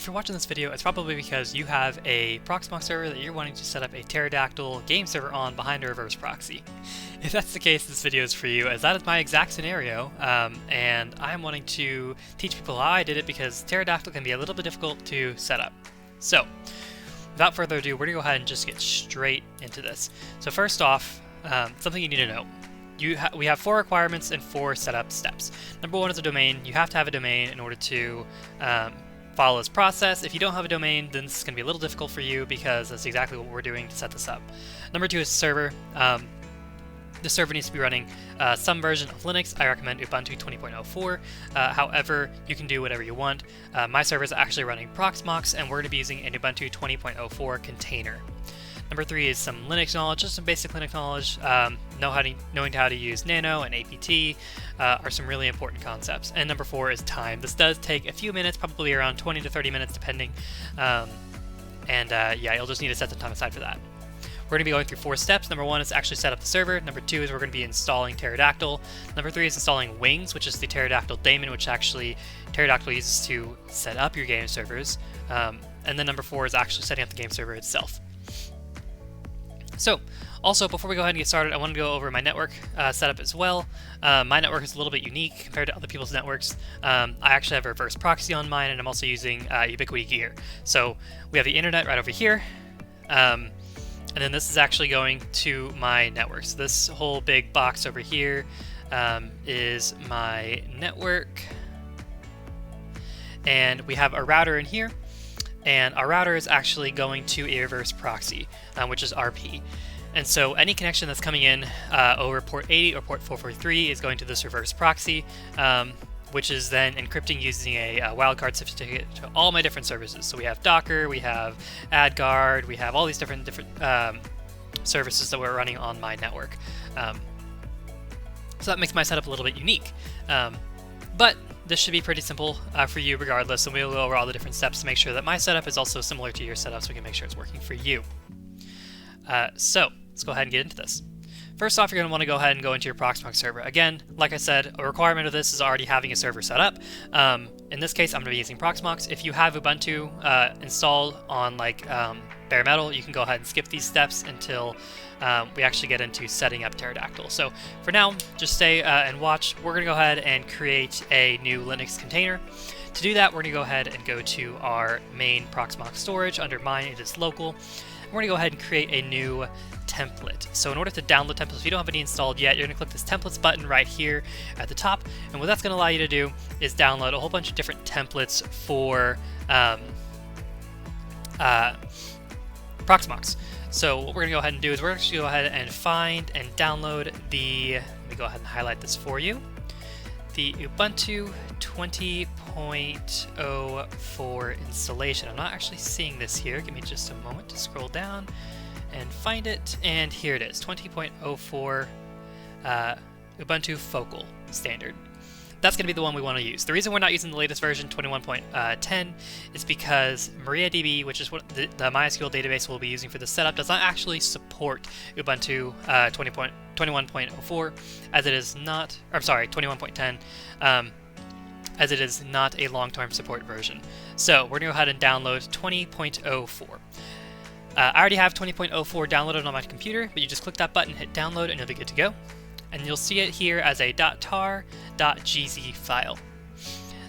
if you're watching this video, it's probably because you have a Proxmox server that you're wanting to set up a Pterodactyl Game Server on behind a reverse proxy. If that's the case, this video is for you, as that is my exact scenario, and I'm wanting to teach people how I did it because Pterodactyl can be a little bit difficult to set up. So, without further ado, we're going to go ahead and just get straight into this. So first off, something you need to know. We have 4 requirements and 4 setup steps. Number 1 is a domain. You have to have a domain in order to follow this process. If you don't have a domain, then this is going to be a little difficult for you because that's exactly what we're doing to set this up. Number 2 is server. The server needs to be running some version of Linux. I recommend Ubuntu 20.04. However, you can do whatever you want. My server is actually running Proxmox, and we're going to be using an Ubuntu 20.04 container. Number 3 is some Linux knowledge, just some basic Linux knowledge. Knowing how to use nano and apt are some really important concepts. And number 4 is time. This does take a few minutes, probably around 20 to 30 minutes depending. Yeah, you'll just need to set some time aside for that. We're going to be going through 4 steps. Number 1 is actually set up the server. Number 2 is we're going to be installing Pterodactyl. Number 3 is installing Wings, which is the Pterodactyl daemon, which actually Pterodactyl uses to set up your game servers. And then number 4 is actually setting up the game server itself. So, also, before we go ahead and get started, I want to go over my network setup as well. My network is a little bit unique compared to other people's networks. I actually have a reverse proxy on mine, and I'm also using Ubiquity Gear. So, we have the internet right over here, and then this is actually going to my network. So this whole big box over here is my network, and we have a router in here. And our router is actually going to a reverse proxy, which is RP. And so any connection that's coming in over port 80 or port 443 is going to this reverse proxy, which is then encrypting using a wildcard certificate to all my different services. So we have Docker, we have AdGuard, we have all these different services that we're running on my network. So that makes my setup a little bit unique. But this should be pretty simple for you regardless, and we'll go over all the different steps to make sure that my setup is also similar to your setup so we can make sure it's working for you. So, let's go ahead and get into this. First off, you're going to want to go ahead and go into your Proxmox server. Again, like I said, a requirement of this is already having a server set up. In this case, I'm going to be using Proxmox. If you have Ubuntu installed on bare metal, you can go ahead and skip these steps until we actually get into setting up Pterodactyl. So for now, just stay and watch. We're going to go ahead and create a new Linux container. To do that, we're going to go ahead and go to our main Proxmox storage. Under mine, it is local. We're going to go ahead and create a new template. So in order to download templates, if you don't have any installed yet, you're going to click this templates button right here at the top. And what that's going to allow you to do is download a whole bunch of different templates for Proxmox. So what we're going to go ahead and do is we're actually going to go ahead and find and download the, let me go ahead and highlight this for you, the Ubuntu 20.04 installation. I'm not actually seeing this here. Give me just a moment to scroll down and find it, and here it is, 20.04 Ubuntu Focal Standard. That's going to be the one we want to use. The reason we're not using the latest version, 21.10, is because MariaDB, which is what the MySQL database we'll be using for the setup, does not actually support Ubuntu 21.04, as it is not, or I'm sorry, 21.10, as it is not a long-term support version. So we're going to go ahead and download 20.04. I already have 20.04 downloaded on my computer, but you just click that button, hit download, and you'll be good to go. And you'll see it here as a .tar.gz file.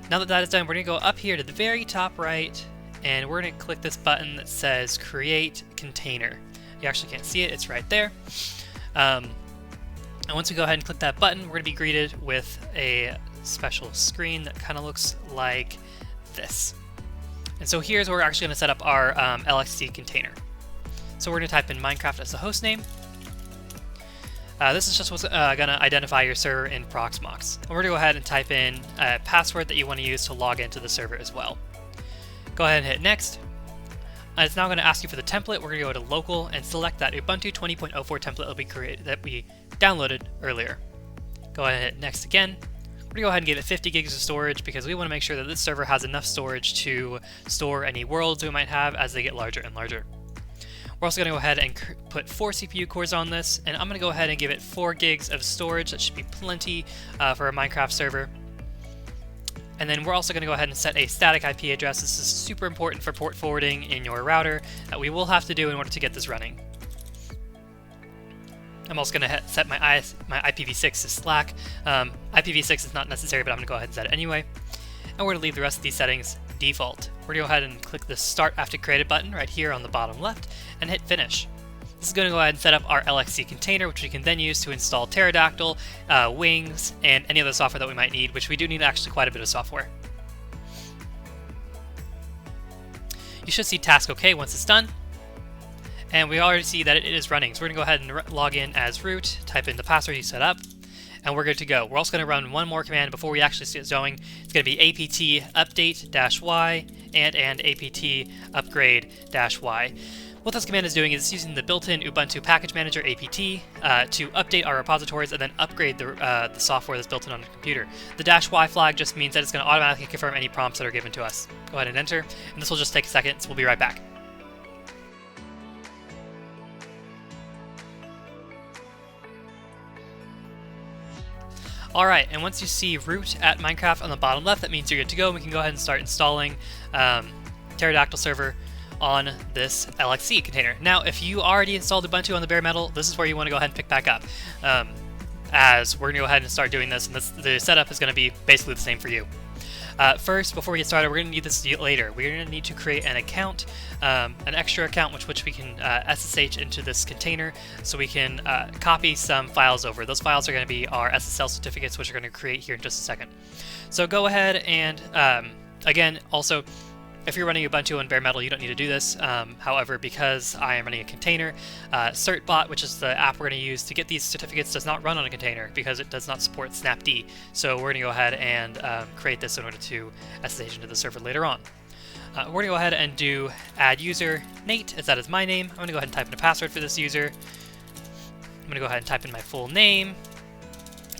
Now that that is done, we're going to go up here to the very top right, and we're going to click this button that says Create Container. You actually can't see it, it's right there. And once we go ahead and click that button, we're going to be greeted with a special screen that kind of looks like this. And so here's where we're actually going to set up our LXC container. So we're going to type in Minecraft as the host name. This is just what's going to identify your server in Proxmox. And we're going to go ahead and type in a password that you want to use to log into the server as well. Go ahead and hit next. And it's now going to ask you for the template. We're going to go to local and select that Ubuntu 20.04 template that we downloaded earlier. Go ahead and hit next again. We're going to go ahead and give it 50 gigs of storage because we want to make sure that this server has enough storage to store any worlds we might have as they get larger and larger. We're also going to go ahead and put 4 CPU cores on this, and I'm going to go ahead and give it 4 gigs of storage. That should be plenty for a Minecraft server. And then we're also going to go ahead and set a static IP address. This is super important for port forwarding in your router that we will have to do in order to get this running. I'm also going to set my IPv6 to Slack. IPv6 is not necessary, but I'm going to go ahead and set it anyway. And we're going to leave the rest of these settings default. We're going to go ahead and click the Start After Created button right here on the bottom left and hit Finish. This is going to go ahead and set up our LXC container, which we can then use to install Pterodactyl, Wings, and any other software that we might need, which we do need actually quite a bit of software. You should see task OK once it's done. And we already see that it is running. So we're going to go ahead and log in as root, type in the password you set up, and we're good to go. We're also going to run one more command before we actually get going. It's going to be apt update-y and apt upgrade-y. What this command is doing is using the built-in Ubuntu package manager apt to update our repositories and then upgrade the software that's built in on the computer. The -y flag just means that it's going to automatically confirm any prompts that are given to us. Go ahead and enter, and this will just take a second, so we'll be right back. Alright, and once you see root at Minecraft on the bottom left, that means you're good to go, and we can go ahead and start installing Pterodactyl server on this LXC container. Now, if you already installed Ubuntu on the bare metal, this is where you want to go ahead and pick back up, as we're going to go ahead and start doing this, and the setup is going to be basically the same for you. First, before we get started, we're going to need this later. We're going to need to create an account, an extra account which we can SSH into this container, so we can copy some files over. Those files are going to be our SSL certificates, which we're going to create here in just a second. So go ahead and, again, also, if you're running Ubuntu on bare metal, you don't need to do this. However, because I am running a container, CertBot, which is the app we're going to use to get these certificates, does not run on a container because it does not support snapd. So we're going to go ahead and create this in order to SSH into the server later on. We're going to go ahead and do add user Nate, as that is my name. I'm going to go ahead and type in a password for this user. I'm going to go ahead and type in my full name,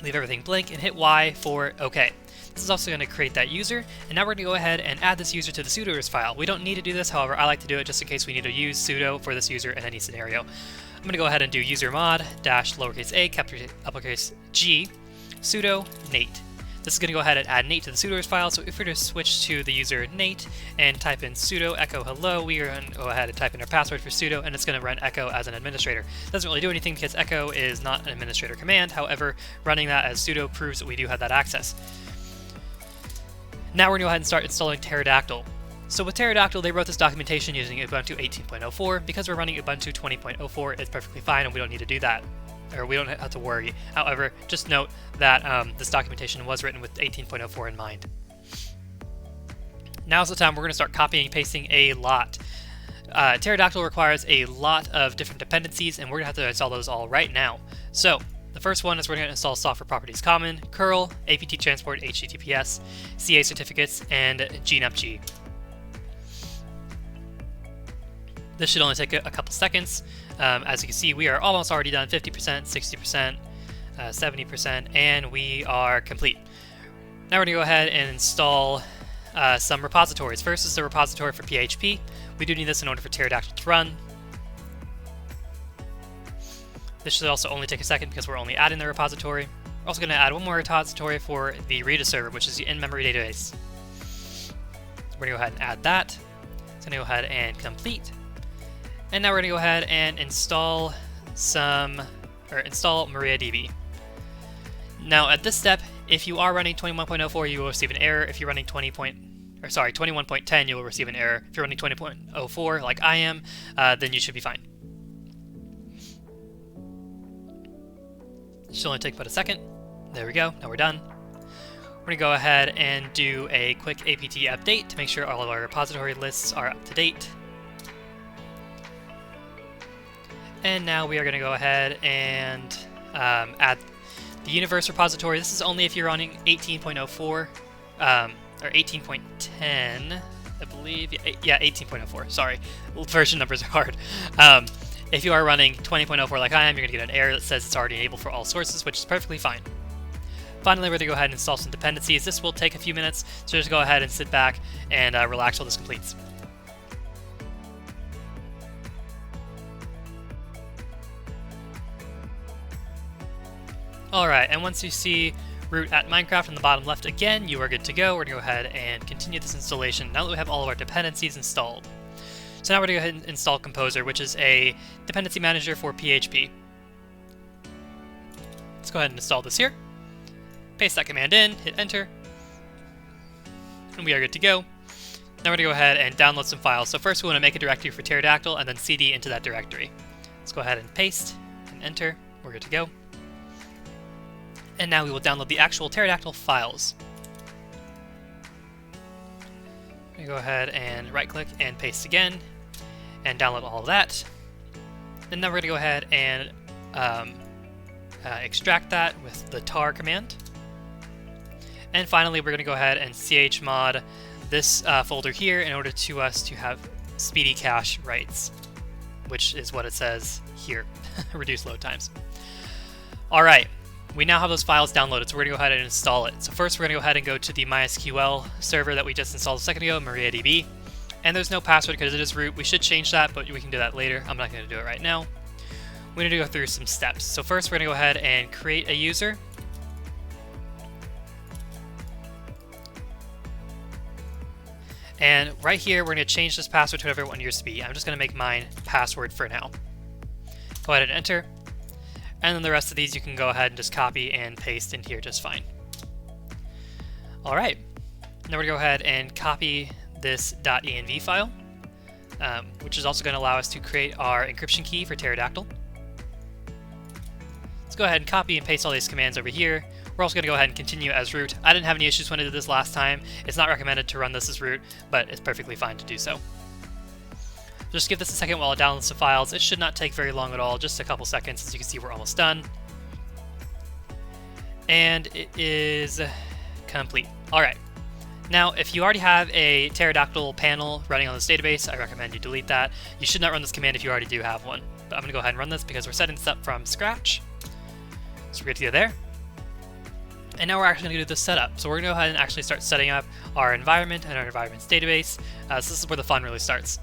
leave everything blank, and hit Y for OK. This is also going to create that user, and now we're going to go ahead and add this user to the sudoers file. We don't need to do this, however, I like to do it just in case we need to use sudo for this user in any scenario. I'm going to go ahead and do usermod -a, capital uppercase G, sudo Nate. This is going to go ahead and add Nate to the sudoers file, so if we were to switch to the user Nate and type in sudo echo hello, we are going to go ahead and type in our password for sudo, and it's going to run echo as an administrator. It doesn't really do anything because echo is not an administrator command, however, running that as sudo proves that we do have that access. Now we're going to go ahead and start installing Pterodactyl. So with Pterodactyl, they wrote this documentation using Ubuntu 18.04. Because we're running Ubuntu 20.04, it's perfectly fine and we don't need to do that. Or we don't have to worry. However, just note that this documentation was written with 18.04 in mind. Now's the time we're going to start copying and pasting a lot. Pterodactyl requires a lot of different dependencies, and we're going to have to install those all right now. So, the first one is we're going to install software properties common, curl, apt transport, https, CA certificates, and gnupg. This should only take a couple seconds. As you can see, we are almost already done, 50%, 60%, 70%, and we are complete. Now we're going to go ahead and install some repositories. First is the repository for PHP. We do need this in order for Pterodactyl to run. This should also only take a second because we're only adding the repository. We're also going to add one more repository for the Rita server, which is the in-memory database. We're going to go ahead and add that. It's going to go ahead and complete. And now we're going to go ahead and install install MariaDB. Now at this step, if you are running 21.04, you will receive an error. If you're running 21.10, you will receive an error. If you're running 20.04, like I am, then you should be fine. It should only take about a second. There we go. Now we're done. We're going to go ahead and do a quick apt update to make sure all of our repository lists are up to date. And now we are going to go ahead and add the universe repository. This is only if you're running 18.04 or 18.10, I believe. Yeah, 18.04. Sorry, version numbers are hard. If you are running 20.04 like I am, you're going to get an error that says it's already enabled for all sources, which is perfectly fine. Finally, we're going to go ahead and install some dependencies. This will take a few minutes, so just go ahead and sit back and relax while this completes. Alright, and once you see root at Minecraft in the bottom left again, you are good to go. We're going to go ahead and continue this installation now that we have all of our dependencies installed. So now we're going to go ahead and install Composer, which is a dependency manager for PHP. Let's go ahead and install this here. Paste that command in, hit enter, and we are good to go. Now we're going to go ahead and download some files. So first we want to make a directory for Pterodactyl and then cd into that directory. Let's go ahead and paste and enter. We're good to go. And now we will download the actual Pterodactyl files. We go ahead and right click and paste again and download all of that. And then we're going to go ahead and extract that with the tar command. And finally we're going to go ahead and chmod this folder here in order to us to have speedy cache writes, which is what it says here. Reduce load times. Alright, we now have those files downloaded, so we're going to go ahead and install it. So first we're going to go ahead and go to the MySQL server that we just installed a second ago, MariaDB. And there's no password because it is root. We should change that, but we can do that later. I'm not going to do it right now. We need to go through some steps. So first we're going to go ahead and create a user. And right here, we're going to change this password to whatever you want yours to be. I'm just going to make mine password for now. Go ahead and enter. And then the rest of these you can go ahead and just copy and paste in here just fine. Alright, now we're going to go ahead and copy this .env file, which is also going to allow us to create our encryption key for Pterodactyl. Let's go ahead and copy and paste all these commands over here. We're also going to go ahead and continue as root. I didn't have any issues when I did this last time. It's not recommended to run this as root, but it's perfectly fine to do so. Just give this a second while it downloads the files. It should not take very long at all, just a couple seconds. As you can see, we're almost done. And it is complete. Alright. Now, if you already have a Pterodactyl panel running on this database, I recommend you delete that. You should not run this command if you already do have one. But I'm going to go ahead and run this because we're setting this up from scratch. So we're good to go there. And now we're actually going to do the setup. So we're going to go ahead and actually start setting up our environment and our environment's database. So this is where the fun really starts.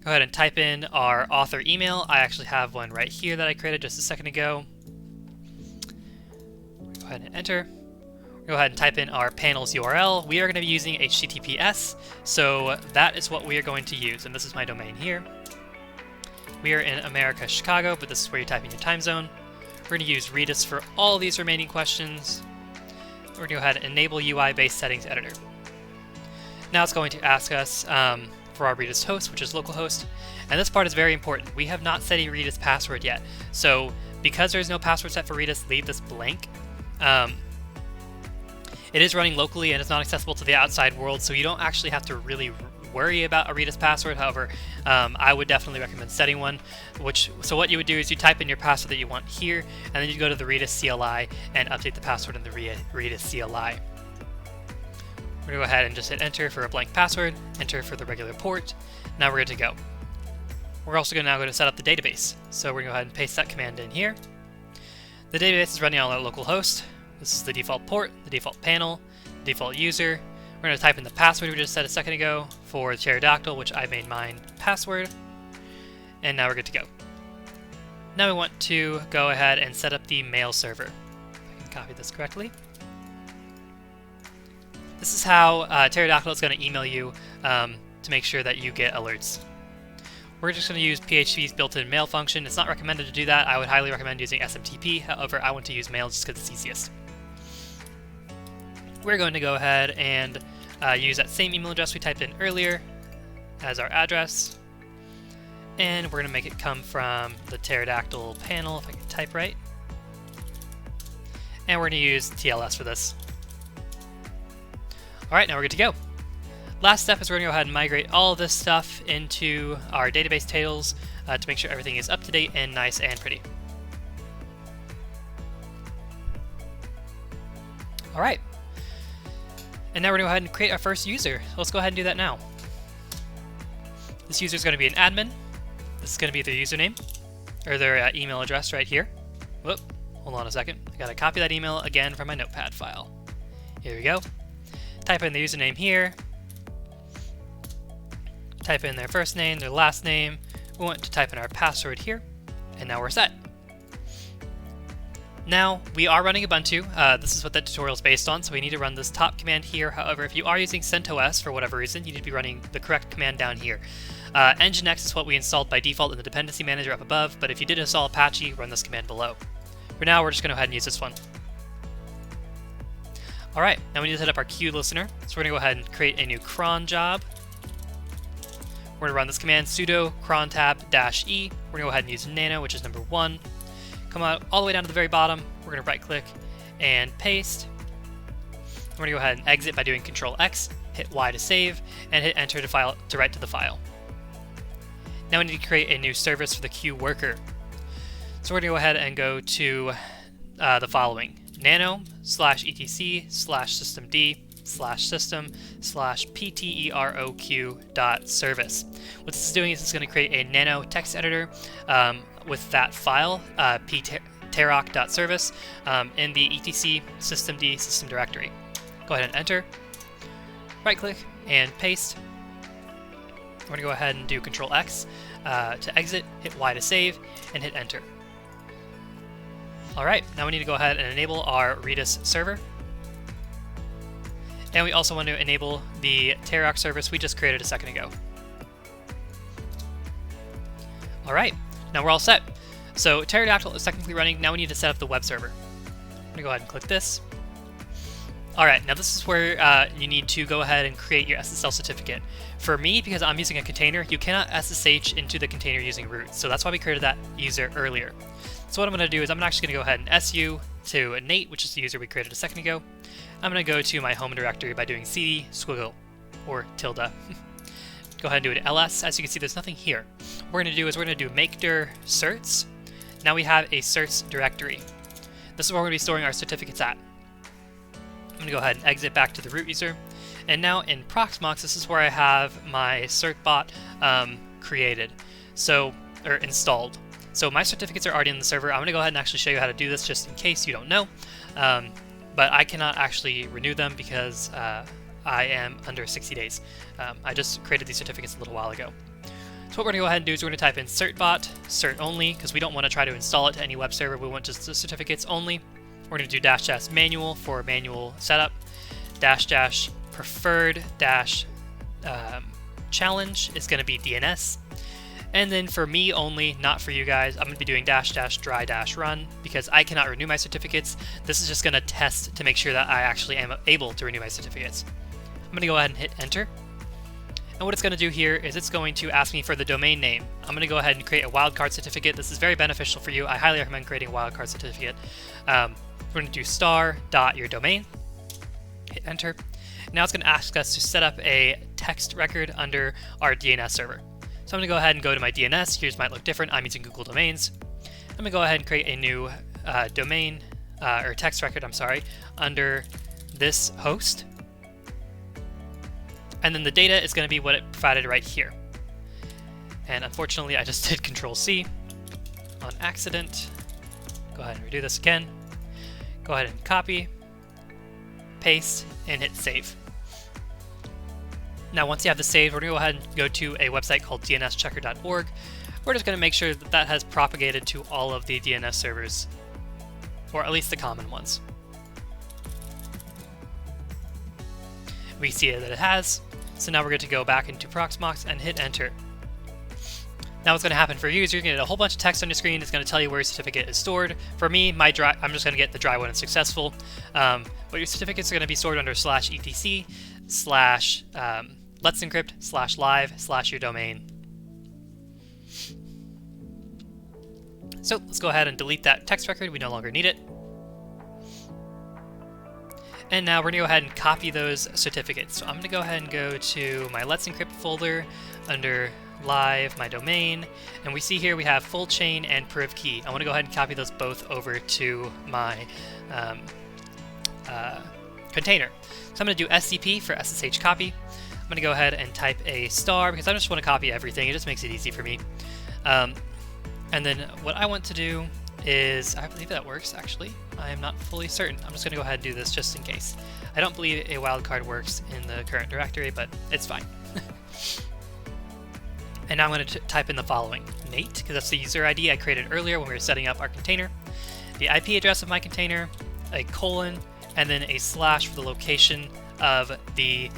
Go ahead and type in our author email. I actually have one right here that I created just a second ago. Go ahead and enter. Go ahead and type in our panel's URL. We are going to be using HTTPS, so that is what we are going to use. And this is my domain here. We are in America, Chicago, but this is where you type in your time zone. We're going to use Redis for all these remaining questions. We're going to go ahead and enable UI-based settings editor. Now it's going to ask us for our Redis host, which is localhost. And this part is very important. We have not set a Redis password yet. So because there's no password set for Redis, leave this blank. It is running locally and it's not accessible to the outside world, so you don't actually have to really worry about a Redis password. However, I would definitely recommend setting one. So what you would do is you type in your password that you want here, and then you go to the Redis CLI and update the password in the Redis CLI. We're going to go ahead and just hit enter for a blank password, enter for the regular port. Now we're good to go. We're also going to now go to set up the database. So we're going to go ahead and paste that command in here. The database is running on our local host. This is the default port, the default panel, the default user. We're going to type in the password we just set a second ago for Pterodactyl, which I made mine password. And now we're good to go. Now we want to go ahead and set up the mail server. If I can copy this correctly. This is how Pterodactyl is going to email you to make sure that you get alerts. We're just going to use PHP's built-in mail function. It's not recommended to do that. I would highly recommend using SMTP. However, I want to use mail just because it's easiest. We're going to go ahead and use that same email address we typed in earlier as our address. And we're going to make it come from the Pterodactyl panel, if I can type right. And we're going to use TLS for this. Alright, now we're good to go. Last step is we're going to go ahead and migrate all of this stuff into our database tables to make sure everything is up to date and nice and pretty. Alright. And now we're going to go ahead and create our first user. So let's go ahead and do that now. This user is going to be an admin. This is going to be their username, or their email address right here. Whoop, hold on a second. I got to copy that email again from my notepad file. Here we go. Type in the username here. Type in their first name, their last name. We want to type in our password here. And now we're set. Now, we are running Ubuntu. This is what that tutorial is based on, so we need to run this top command here. However, if you are using CentOS for whatever reason, you need to be running the correct command down here. Nginx is what we installed by default in the dependency manager up above, but if you did install Apache, run this command below. For now, we're just going to go ahead and use this one. Alright, now we need to set up our queue listener, so we're going to go ahead and create a new cron job. We're going to run this command sudo crontab-e. We're going to go ahead and use nano, which is number 1. Come out all the way down to the very bottom. We're going to right click and paste. We're going to go ahead and exit by doing Control X, hit Y to save, and hit enter to write to the file. Now we need to create a new service for the queue worker. So we're going to go ahead and go to the following: nano/etc/systemd/system/pteroq.service. What this is doing is it's going to create a nano text editor with that file, pteroc.service, in the etc systemd system directory. Go ahead and enter, right click and paste. We're going to go ahead and do Control X to exit, hit Y to save, and hit enter. Alright, now we need to go ahead and enable our Redis server. And we also want to enable the Pteroc service we just created a second ago. Alright, now we're all set. So Pterodactyl is technically running. Now we need to set up the web server. I'm going to go ahead and click this. Alright, now this is where you need to go ahead and create your SSL certificate. For me, because I'm using a container, you cannot SSH into the container using root. So that's why we created that user earlier. So what I'm going to do is I'm actually going to go ahead and su to Nate, which is the user we created a second ago. I'm going to go to my home directory by doing cd squiggle or tilde. Go ahead and do an ls. As you can see, there's nothing here. What we're going to do is we're going to do makedir certs. Now we have a certs directory. This is where we're going to be storing our certificates at. I'm going to go ahead and exit back to the root user. And now in Proxmox, this is where I have my certbot created, or installed. So my certificates are already in the server. I'm going to go ahead and actually show you how to do this just in case you don't know. But I cannot actually renew them because I am under 60 days. I just created these certificates a little while ago. So what we're going to go ahead and do is we're going to type in certbot, cert only, because we don't want to try to install it to any web server. We want just the certificates only. We're going to do -- manual for manual setup, -- preferred - challenge is going to be DNS. And then for me only, not for you guys, I'm going to be doing -- dry - run because I cannot renew my certificates. This is just going to test to make sure that I actually am able to renew my certificates. I'm going to go ahead and hit enter. And what it's going to do here is it's going to ask me for the domain name. I'm going to go ahead and create a wildcard certificate. This is very beneficial for you. I highly recommend creating a wildcard certificate. We're going to do *.yourdomain. Hit enter. Now it's going to ask us to set up a text record under our DNS server. So I'm going to go ahead and go to my DNS. Yours might look different. I'm using Google Domains. I'm going to go ahead and create a new domain, or text record, I'm sorry, under this host. And then the data is going to be what it provided right here. And unfortunately, I just did Control-C on accident. Go ahead and redo this again. Go ahead and copy, paste, and hit save. Now once you have this saved, we're going to go ahead and go to a website called dnschecker.org. We're just going to make sure that that has propagated to all of the DNS servers, or at least the common ones. We see that it has, so now we're going to go back into Proxmox and hit enter. Now what's going to happen for you is you're going to get a whole bunch of text on your screen. It's going to tell you where your certificate is stored. For me, I'm just going to get the dry one and successful. But your certificates are going to be stored under /etc/ let's encrypt /live/your domain. So let's go ahead and delete that text record. We no longer need it. And now we're going to go ahead and copy those certificates. So I'm going to go ahead and go to my Let's Encrypt folder under live, my domain, and we see here we have full chain and priv key. I want to go ahead and copy those both over to my container. So I'm going to do SCP for SSH copy. I'm going to go ahead and type a star because I just want to copy everything. It just makes it easy for me. And then what I want to do is, I believe that works actually. I am not fully certain. I'm just going to go ahead and do this just in case. I don't believe a wildcard works in the current directory, but it's fine. And now I'm going to type in the following: Nate, because that's the user ID I created earlier when we were setting up our container. the IP address of my container, a colon, and then a slash for the location of the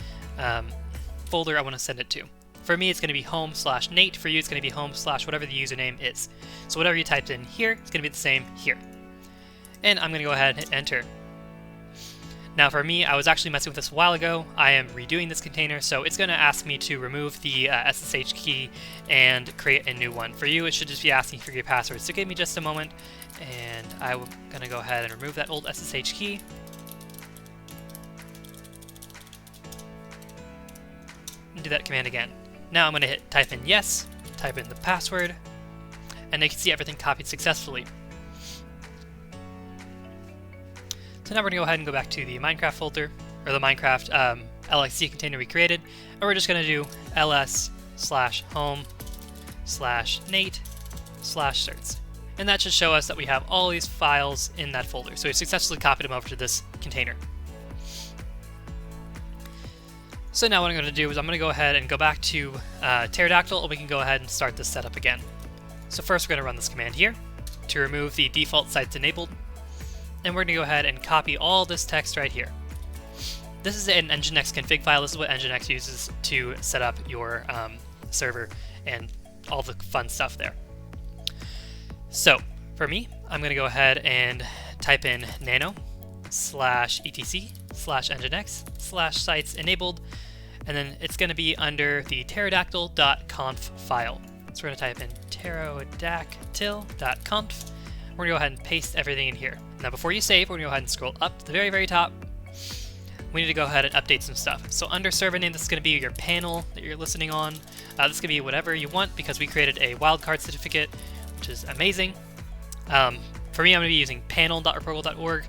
folder I want to send it to. For me, it's going to be home/Nate. For you, it's going to be home/whatever the username is. So whatever you typed in here, it's going to be the same here. And I'm going to go ahead and hit enter. Now for me, I was actually messing with this a while ago. I am redoing this container, so it's going to ask me to remove the SSH key and create a new one. For you, it should just be asking for your password. So give me just a moment, and I'm going to go ahead and remove that old SSH key. And do that command again. Now I'm going to hit type in yes, type in the password, and you can see everything copied successfully. So now we're going to go ahead and go back to the Minecraft folder, or the Minecraft LXC container we created, and we're just going to do ls/home/Nate/certs. And that should show us that we have all these files in that folder. So we've successfully copied them over to this container. So now what I'm going to do is I'm going to go ahead and go back to Pterodactyl, and we can go ahead and start this setup again. So first we're going to run this command here to remove the default sites enabled, and we're going to go ahead and copy all this text right here. This is an Nginx config file. This is what Nginx uses to set up your server and all the fun stuff there. So for me, I'm going to go ahead and type in nano/etc/nginx/sites enabled, and then it's going to be under the pterodactyl.conf file. So we're going to type in pterodactyl.conf. We're going to go ahead and paste everything in here. Now before you save, we're going to go ahead and scroll up to the very, very top. We need to go ahead and update some stuff. So under server name, this is going to be your panel that you're listening on. This can be whatever you want because we created a wildcard certificate, which is amazing. For me, I'm going to be using panel.reprogal.org.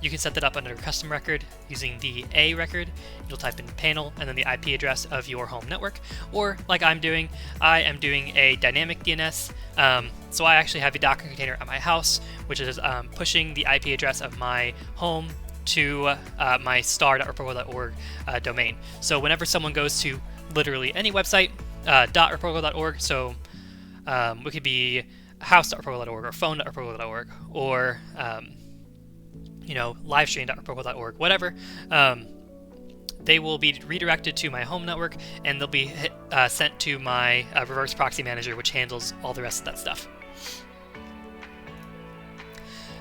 You can set that up under a custom record using the A record. You'll type in panel and then the IP address of your home network. Or like I am doing a dynamic DNS. So I actually have a Docker container at my house, which is pushing the IP address of my home to my star.reprogal.org domain. So whenever someone goes to literally any website, .reprogal.org, so it could be house.reprogal.org or phone.reprogal.org or livestream.reprogal.org, whatever, they will be redirected to my home network and they'll be sent to my reverse proxy manager, which handles all the rest of that stuff.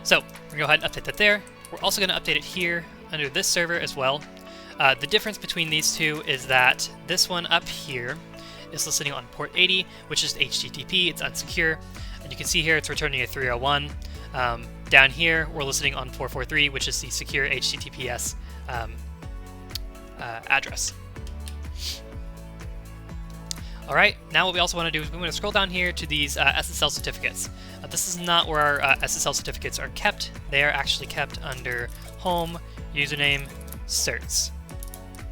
So we're going to go ahead and update that there. We're also going to update it here under this server as well. The difference between these two is that this one up here is listening on port 80, which is HTTP, it's unsecure. And you can see here it's returning a 301. Down here we're listening on 443, which is the secure HTTPS address. Alright, now what we also want to do is we want to scroll down here to these SSL certificates. This is not where our SSL certificates are kept. They are actually kept under home, username, certs.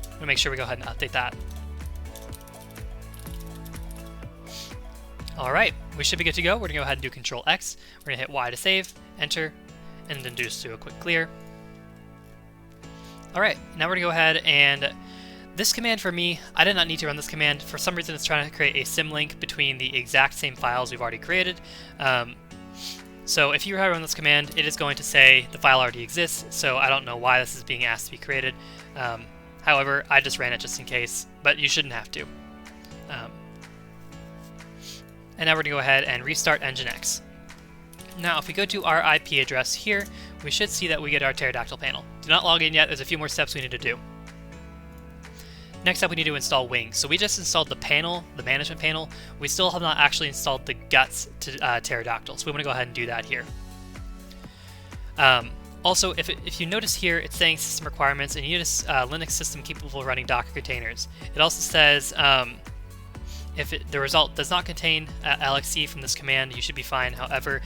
I'm going to make sure we go ahead and update that. Alright, we should be good to go. We're going to go ahead and do Control X. We're going to hit Y to save, enter, and then just do a quick clear. Alright, now we're going to go ahead and this command for me, I did not need to run this command. For some reason it's trying to create a symlink between the exact same files we've already created. So if you run this command, it is going to say the file already exists, so I don't know why this is being asked to be created. However, I just ran it just in case, but you shouldn't have to. And now we're going to go ahead and restart Nginx. Now if we go to our IP address here, we should see that we get our Pterodactyl panel. Do not log in yet, there's a few more steps we need to do. Next up we need to install Wings. So we just installed the panel, the management panel. We still have not actually installed the guts to Pterodactyl, so we want to go ahead and do that here. Also, if you notice here, it's saying system requirements and you need a Linux system capable of running Docker containers. It also says if the result does not contain LXC from this command, you should be fine. However,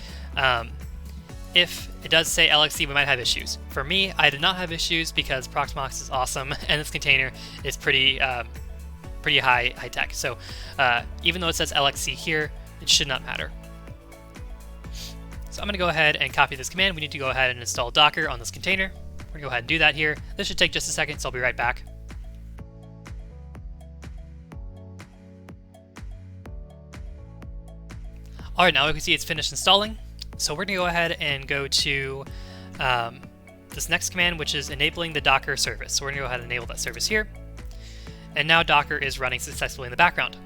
if it does say LXC, we might have issues. For me, I did not have issues because Proxmox is awesome and this container is pretty high tech. So even though it says LXC here, it should not matter. So I'm going to go ahead and copy this command. We need to go ahead and install Docker on this container. We're going to go ahead and do that here. This should take just a second, so I'll be right back. Alright, now we can see it's finished installing. So we're going to go ahead and go to this next command, which is enabling the Docker service. So we're going to go ahead and enable that service here. And now Docker is running successfully in the background.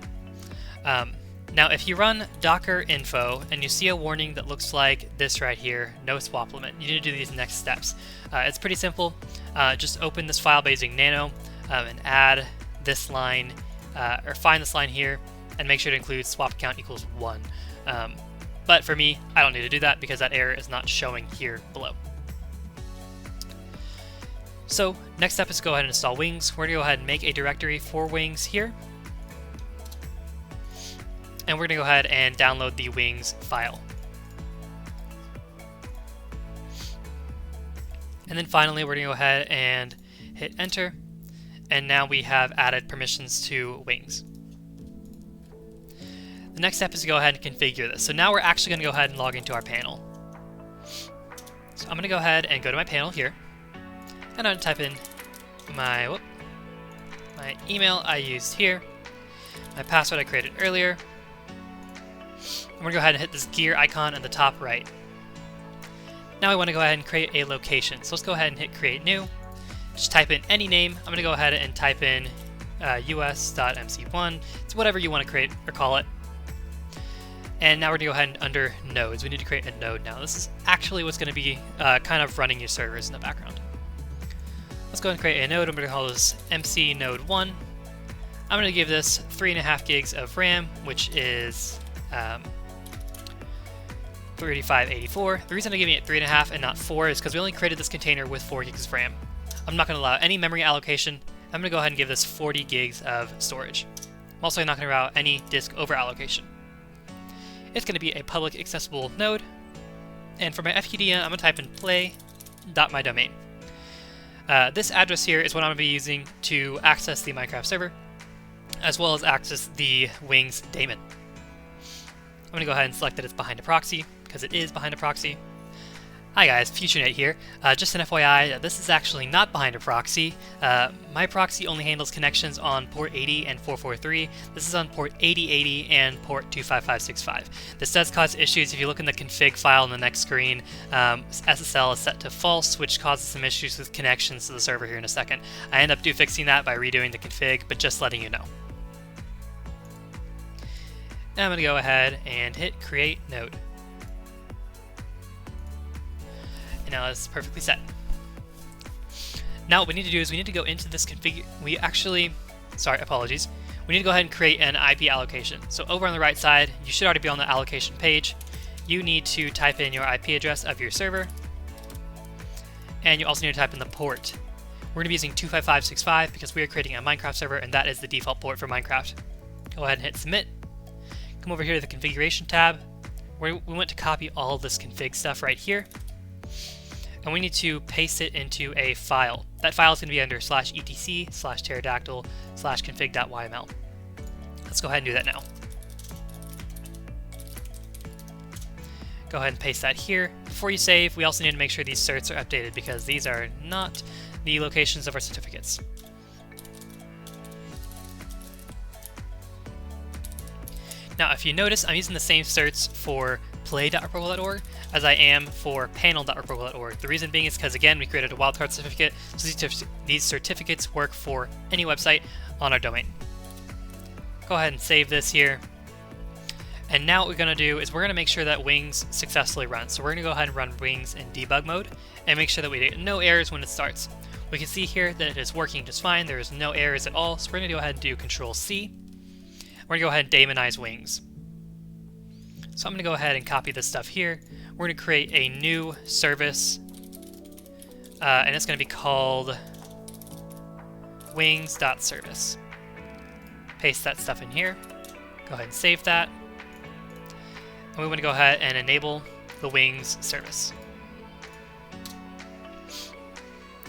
Now, if you run docker info and you see a warning that looks like this right here, no swap limit, you need to do these next steps. It's pretty simple. Just open this file by using nano and add this line, or find this line here, and make sure to include swap count equals 1. But for me, I don't need to do that because that error is not showing here below. So next step is to go ahead and install Wings. We're going to go ahead and make a directory for Wings here. And we're going to go ahead and download the Wings file. And then finally, we're going to go ahead and hit enter. And now we have added permissions to Wings. The next step is to go ahead and configure this. So now we're actually going to go ahead and log into our panel. So I'm going to go ahead and go to my panel here. And I'm going to type in my email I used here, my password I created earlier. I'm going to go ahead and hit this gear icon in the top right. Now I want to go ahead and create a location. So let's go ahead and hit create new. Just type in any name. I'm going to go ahead and type in us.mc1. It's whatever you want to create or call it. And now we're going to go ahead and under nodes. We need to create a node now. This is actually what's going to be kind of running your servers in the background. Let's go ahead and create a node. I'm going to call this MC node 1. I'm going to give this 3.5 gigs of RAM, which is 3584. The reason I'm giving it 3.5 and not 4 is because we only created this container with 4 gigs of RAM. I'm not going to allow any memory allocation. I'm going to go ahead and give this 40 gigs of storage. I'm also not going to allow any disk over allocation. It's going to be a public accessible node. And for my FQDN, I'm going to type in play.mydomain. This address here is what I'm going to be using to access the Minecraft server, as well as access the Wings daemon. I'm going to go ahead and select that it's behind a proxy, because it is behind a proxy. Hi guys, FutureNet here. Just an FYI, this is actually not behind a proxy. My proxy only handles connections on port 80 and 443. This is on port 8080 and port 25565. This does cause issues. If you look in the config file on the next screen, SSL is set to false, which causes some issues with connections to the server here in a second. I end up fixing that by redoing the config, but just letting you know. Now I'm going to go ahead and hit create node. And now it's perfectly set. Now what we need to do is we need to go into this config. We need to go ahead and create an IP allocation. So over on the right side, you should already be on the allocation page. You need to type in your IP address of your server. And you also need to type in the port. We're going to be using 25565 because we are creating a Minecraft server, and that is the default port for Minecraft. Go ahead and hit submit. Come over here to the configuration tab. We want to copy all of this config stuff right here. And we need to paste it into a file. That file is going to be under /etc/pterodactyl/config.yml. Let's go ahead and do that now. Go ahead and paste that here. Before you save, we also need to make sure these certs are updated because these are not the locations of our certificates. Now, if you notice, I'm using the same certs for play.rpurple.org as I am for panel.rpurple.org. The reason being is because, again, we created a wildcard certificate, so these certificates work for any website on our domain. Go ahead and save this here. And now what we're going to do is we're going to make sure that Wings successfully runs. So we're going to go ahead and run Wings in debug mode and make sure that we get no errors when it starts. We can see here that it is working just fine. There is no errors at all. So we're going to go ahead and do Control-C. We're going to go ahead and daemonize Wings. So I'm going to go ahead and copy this stuff here. We're going to create a new service, and it's going to be called wings.service. Paste that stuff in here. Go ahead and save that. And we want to go ahead and enable the Wings service.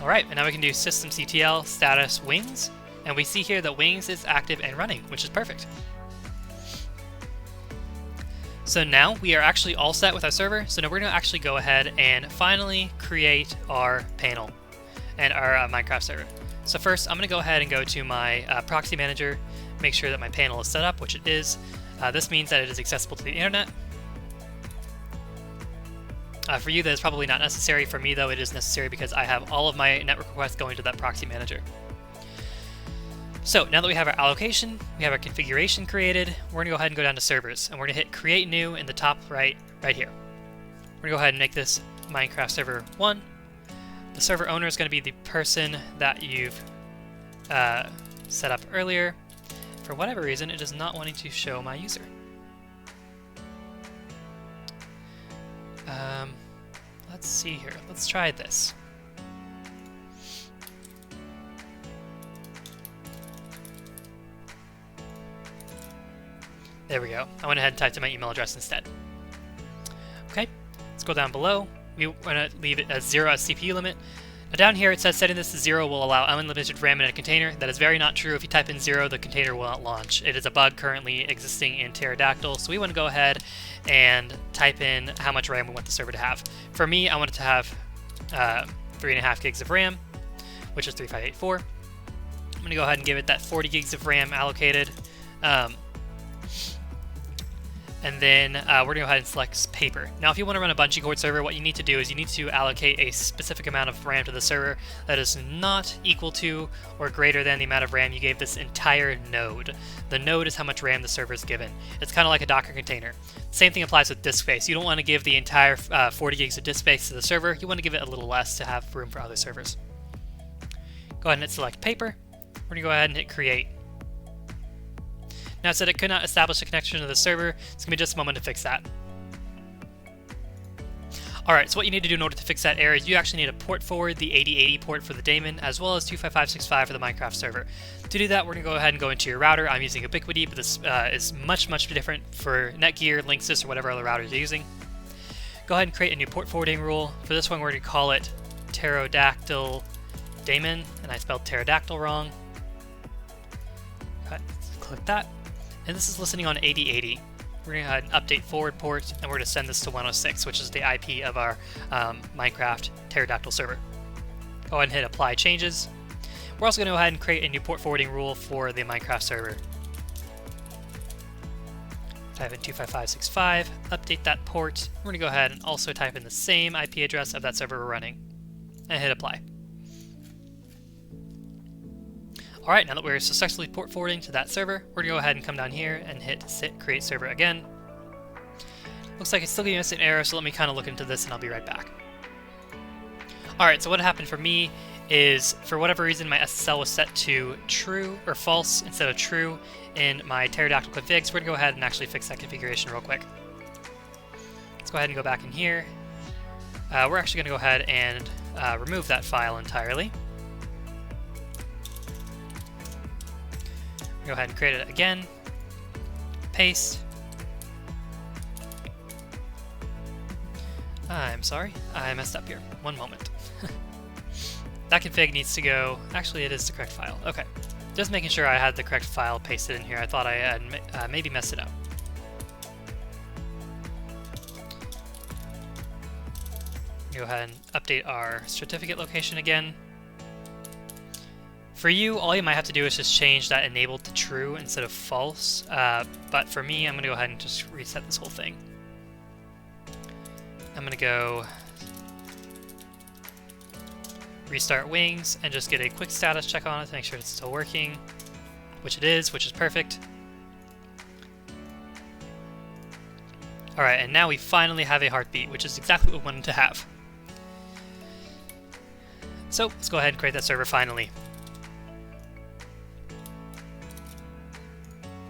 Alright, and now we can do systemctl status Wings. And we see here that Wings is active and running, which is perfect. So now we are actually all set with our server. So now we're going to actually go ahead and finally create our panel and our Minecraft server. So first, I'm going to go ahead and go to my proxy manager, make sure that my panel is set up, which it is. This means that it is accessible to the internet. For you, that is probably not necessary. For me, though, it is necessary because I have all of my network requests going to that proxy manager. So now that we have our allocation, we have our configuration created, we're going to go ahead and go down to servers, and we're going to hit create new in the top right here. We're going to go ahead and make this Minecraft server 1. The server owner is going to be the person that you've set up earlier. For whatever reason, it is not wanting to show my user. Let's see here. Let's try this. There we go. I went ahead and typed in my email address instead. Okay, let's go down below. We want to leave it as 0 as CPU limit. Now down here it says setting this to 0 will allow unlimited RAM in a container. That is very not true. If you type in 0, the container will not launch. It is a bug currently existing in Pterodactyl, so we want to go ahead and type in how much RAM we want the server to have. For me, I want it to have 3.5 gigs of RAM, which is 3584. I'm going to go ahead and give it that 40 gigs of RAM allocated. And then we're going to go ahead and select paper. Now, if you want to run a bungee cord server, what you need to do is you need to allocate a specific amount of RAM to the server that is not equal to or greater than the amount of RAM you gave this entire node. The node is how much RAM the server is given. It's kind of like a Docker container. Same thing applies with disk space. You don't want to give the entire 40 gigs of disk space to the server. You want to give it a little less to have room for other servers. Go ahead and hit select paper. We're going to go ahead and hit create. Now it said it could not establish a connection to the server. It's going to be just a moment to fix that. Alright, so what you need to do in order to fix that error is you actually need to port forward the 8080 port for the daemon as well as 25565 for the Minecraft server. To do that, we're going to go ahead and go into your router. I'm using Ubiquiti, but this is much different for Netgear, Linksys, or whatever other router you're using. Go ahead and create a new port forwarding rule. For this one, we're going to call it Pterodactyl daemon, and I spelled pterodactyl wrong. Click that. And this is listening on 8080. We're going to go ahead and update forward port, and we're going to send this to 106, which is the IP of our Minecraft Pterodactyl server. Go ahead and hit apply changes. We're also going to go ahead and create a new port forwarding rule for the Minecraft server. Type in 25565, update that port. We're going to go ahead and also type in the same IP address of that server we're running, and hit apply. Alright, now that we're successfully port forwarding to that server, we're going to go ahead and come down here and hit create server again. Looks like it's still giving us an error, so let me kind of look into this and I'll be right back. Alright, so what happened for me is, for whatever reason, my SSL was set to true or false instead of true in my Pterodactyl config, so we're going to go ahead and actually fix that configuration real quick. Let's go ahead and go back in here. We're actually going to go ahead and remove that file entirely. Go ahead and create it again, paste. I'm sorry, I messed up here. One moment. That config needs to go, actually it is the correct file. Okay, just making sure I had the correct file pasted in here. I thought I had maybe messed it up. Go ahead and update our certificate location again. For you, all you might have to do is just change that enabled to true instead of false, but for me, I'm going to go ahead and just reset this whole thing. I'm going to go restart Wings and just get a quick status check on it to make sure it's still working, which it is, which is perfect. Alright, and now we finally have a heartbeat, which is exactly what we wanted to have. So, let's go ahead and create that server finally.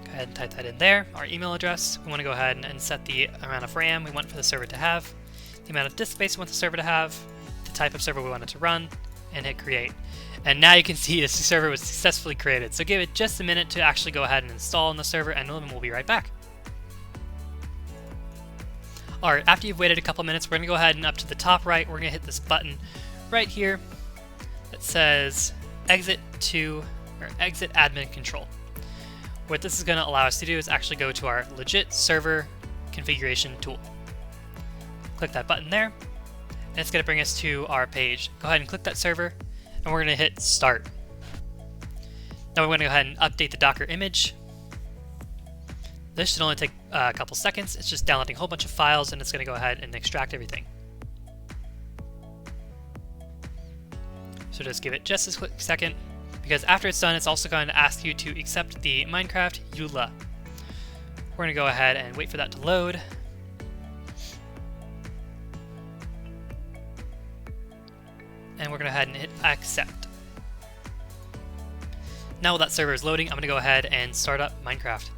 Go ahead and type that in there, our email address. We want to go ahead and set the amount of RAM we want for the server to have, the amount of disk space we want the server to have, the type of server we want it to run, and hit create. And now you can see this server was successfully created. So give it just a minute to actually go ahead and install on the server, and then we'll be right back. Alright, after you've waited a couple minutes, we're going to go ahead and up to the top right, we're going to hit this button right here that says exit admin control. What this is going to allow us to do is actually go to our legit server configuration tool. Click that button there, and it's going to bring us to our page. Go ahead and click that server, and we're going to hit start. Now we're going to go ahead and update the Docker image. This should only take a couple seconds. It's just downloading a whole bunch of files, and it's going to go ahead and extract everything. So just give it just a quick second, because after it's done, it's also going to ask you to accept the Minecraft EULA. We're going to go ahead and wait for that to load. And we're going to go ahead and hit accept. Now while that server is loading, I'm going to go ahead and start up Minecraft.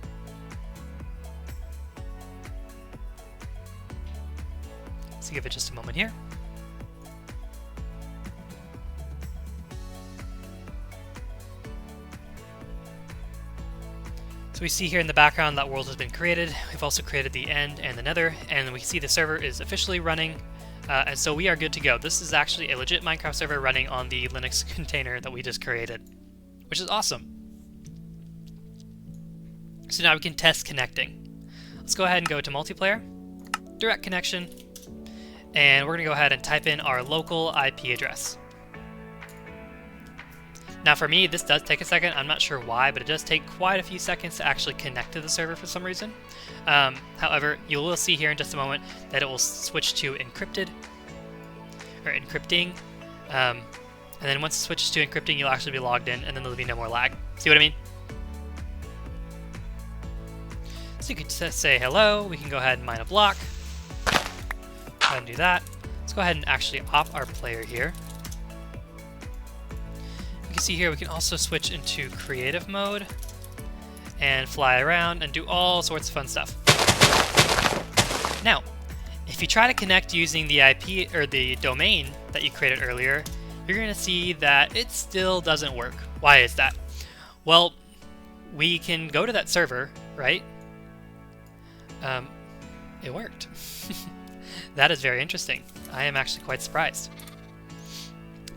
So give it just a moment here. So we see here in the background that world has been created. We've also created the end and the nether, and we see the server is officially running, and so we are good to go. This is actually a legit Minecraft server running on the Linux container that we just created, which is awesome. So now we can test connecting. Let's go ahead and go to multiplayer, direct connection, and we're going to go ahead and type in our local IP address. Now for me, this does take a second. I'm not sure why, but it does take quite a few seconds to actually connect to the server for some reason. However, you will see here in just a moment that it will switch to encrypted, or encrypting. And then once it switches to encrypting, you'll actually be logged in, and then there'll be no more lag. See what I mean? So you could just say hello. We can go ahead and mine a block. Go ahead and do that. Let's go ahead and actually opt our player here. You can see here we can also switch into creative mode and fly around and do all sorts of fun stuff. Now, if you try to connect using the IP or the domain that you created earlier, you're going to see that it still doesn't work. Why is that? Well, we can go to that server, right? It worked. That is very interesting. I am actually quite surprised.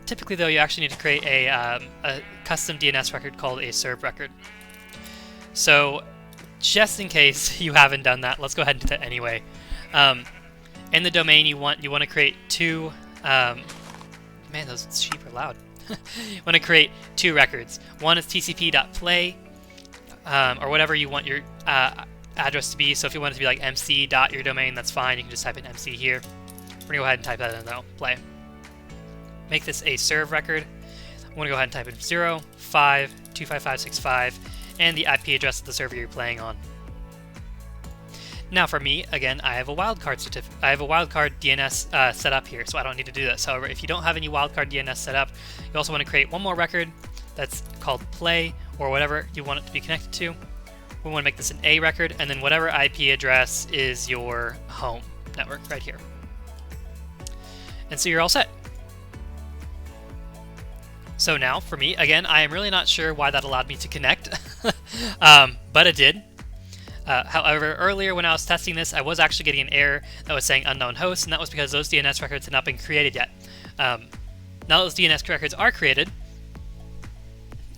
Typically, though, you actually need to create a custom DNS record called a serve record. So, just in case you haven't done that, let's go ahead and do that anyway. In the domain, you want to create two. Man, those sheep are loud. You want to create two records. One is tcp.play, or whatever you want your address to be. So if you want it to be like mc.your domain, that's fine. You can just type in mc here. We're going to go ahead and type that in though, play. Make this a serve record. I'm going to go ahead and type in 0.5.255.65 and the IP address of the server you're playing on. Now for me, again, I have a wildcard DNS set up here, so I don't need to do this. However, if you don't have any wildcard DNS set up, you also want to create one more record that's called play or whatever you want it to be connected to. We want to make this an A record, and then whatever IP address is your home network right here. And so you're all set. So now, for me, again, I am really not sure why that allowed me to connect, but it did. However, earlier when I was testing this, I was actually getting an error that was saying unknown host, and that was because those DNS records had not been created yet. Now those DNS records are created,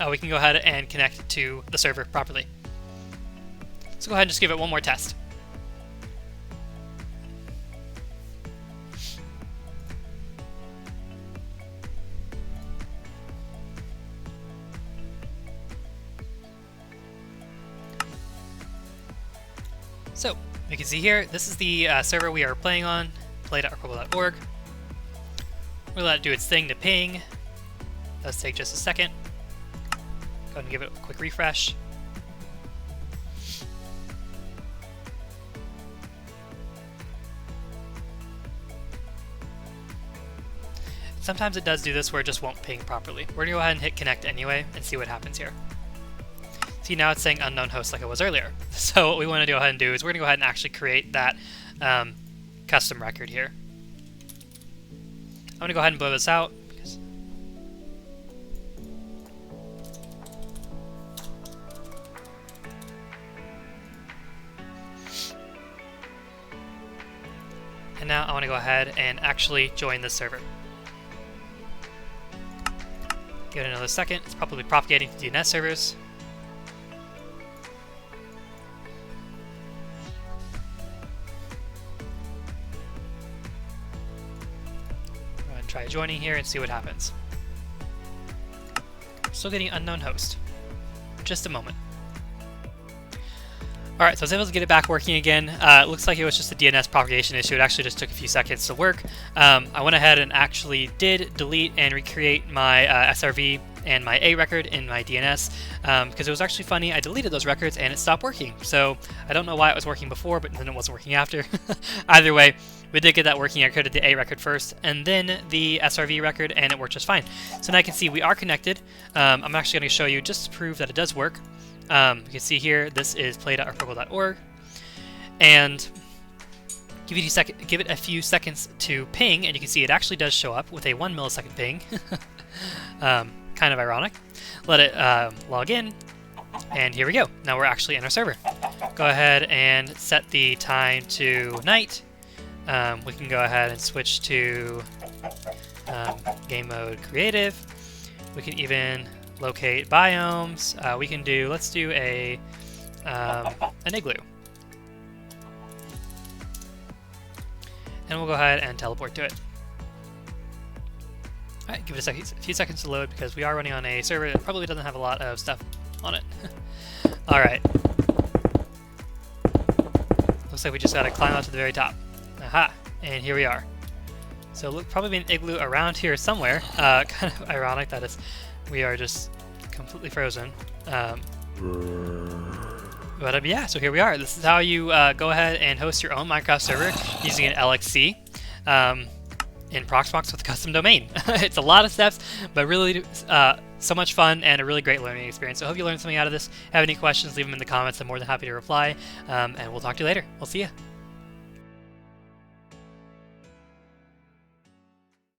we can go ahead and connect to the server properly. So go ahead and just give it one more test. So, you can see here, this is the server we are playing on, play.archival.org. We'll let it do its thing to ping. Does take just a second. Go ahead and give it a quick refresh. Sometimes it does do this where it just won't ping properly. We're gonna go ahead and hit connect anyway and see what happens here. See, now it's saying unknown host like it was earlier. So what we want to go ahead and do is we're going to go ahead and actually create that custom record here. I'm going to go ahead and blow this out. And now I want to go ahead and actually join this server. Give it another second. It's probably propagating to DNS servers. Try joining here and see what happens. Still getting unknown host. Just a moment. Alright, so I was able to get it back working again. It looks like it was just a DNS propagation issue. It actually just took a few seconds to work. I went ahead and actually did delete and recreate my SRV and my A record in my DNS because it was actually funny. I deleted those records and it stopped working. So I don't know why it was working before, but then it wasn't working after. Either way, we did get that working. I created the A record first and then the SRV record, and it worked just fine. So now I can see we are connected. I'm actually going to show you just to prove that it does work. You can see here, this is play.rprogel.org, and give it a few seconds to ping, and you can see it actually does show up with a 1 millisecond ping. Kind of ironic. Let it log in, and here we go. Now we're actually in our server. Go ahead and set the time to night. We can go ahead and switch to game mode creative. We can even locate biomes. We can do, let's do an igloo. And we'll go ahead and teleport to it. Alright, give it a few seconds to load because we are running on a server that probably doesn't have a lot of stuff on it. Alright. Looks like we just gotta climb up to the very top. Aha! And here we are. So look, probably be an igloo around here somewhere. Kind of ironic that we are just completely frozen. But yeah, so here we are. This is how you go ahead and host your own Minecraft server using an LXC in Proxmox with a custom domain. It's a lot of steps, but really so much fun and a really great learning experience. So I hope you learned something out of this. Have any questions, leave them in the comments. I'm more than happy to reply. And we'll talk to you later. We'll see ya.